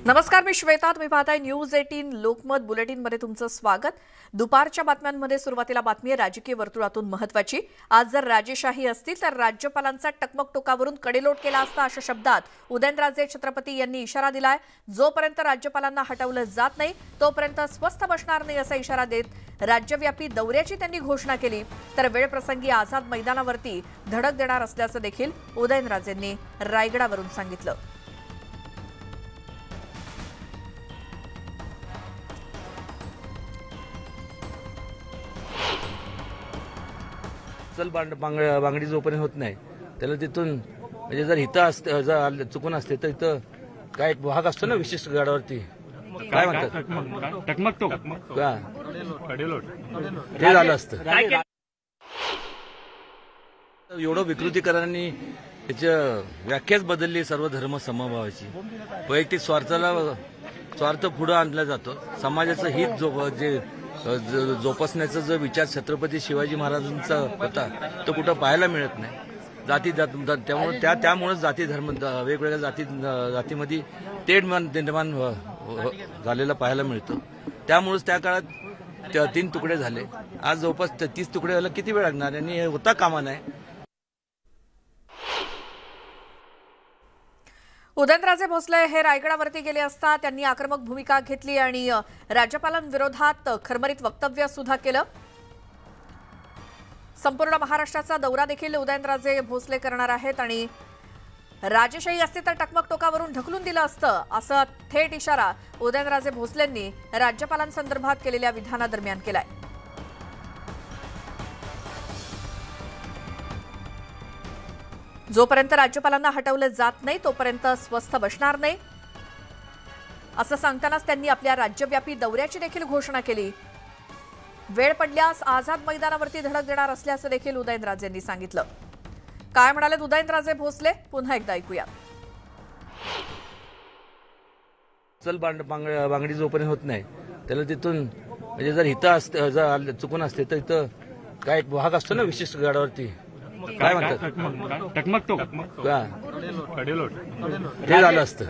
नमस्कार, मी श्वेता. तुम्ही पाहताय न्यूज 18 लोकमत बुलेटिनमध्ये तुमचं स्वागत. दुपारच्या बातम्यांमध्ये सुरुवातीला बातमी आहे राजकीय वर्तुळातून महत्त्वाची. आज जर राजेशाही असतील तर राज्यपालांचा टकमक टोकावरून कडेलोट केला असता, अशा शब्दात उदयनराजे छत्रपती यांनी इशारा दिलाय. जोपर्यंत राज्यपालांना हटवलं जात नाही तोपर्यंत स्वस्थ बसणार नाही असा इशारा देत राज्यव्यापी दौऱ्याची त्यांनी घोषणा केली. तर वेळप्रसंगी आझाद मैदानावरती धडक देणार असल्याचं देखील उदयनराजेंनी रायगडावरून सांगितलं. बांगडी जोपर्यंत होत नाही त्याला तिथून म्हणजे जर इथं चुकून असते तर इथं काय एक भाग असतो ना विशिष्ट गडावरती, काय म्हणतात टकमक ते झालं असतं. एवढं विकृतीकरांनी त्याच्या व्याख्याच बदलली सर्व धर्म समभावाची. वैयक्तिक स्वार्थ पुढे आणला जातो. समाजाचं हित जे जोपासण्याचा जो विचार छत्रपती शिवाजी महाराजांचा होता तो कुठं पाहायला मिळत नाही. त्यामुळे जाती धर्म वेगवेगळ्या जातीमध्ये तेढ निर्माण झालेला पाहायला मिळतो. त्यामुळेच त्या काळात 3 तुकडे झाले. आज जवळपास 30 तुकडे व्हायला किती वेळ लागणार आणि होता कामा नाही. उदयनराजे भोसले हे रायगडावरती गेले असता त्यांनी आक्रमक भूमिका घेतली आणि राज्यपालांविरोधात खरमरीत वक्तव्य सुद्धा केलं. संपूर्ण महाराष्ट्राचा दौरा देखील उदयनराजे भोसले करणार आहेत आणि राजेशाही असते तर टकमक टोकावरून ढकलून दिलं असतं, असा थेट इशारा उदयनराजे भोसलेंनी राज्यपालांसंदर्भात केलेल्या विधानादरम्यान केलाय. जोपर्यंत राज्यपालांना हटवलं जात नाही तोपर्यंत स्वस्थ बसणार नाही असं सांगतानाच त्यांनी आपल्या राज्यव्यापी दौऱ्याची देखील घोषणा केली. वेळ पडल्यास आझाद मैदानावरती धडक देणार असल्याचं देखील उदयनराजेंनी सांगितलं. काय म्हणाले उदयनराजे भोसले, पुन्हा एकदा ऐकूया. बांगडी जोपर्यंत होत नाही त्याला तिथून म्हणजे जर इथं चुकून असते तर इथं काय एक भाग असतो ना विशिष्ट गडावरती, काय म्हणतात टकमक ते झालं असतं.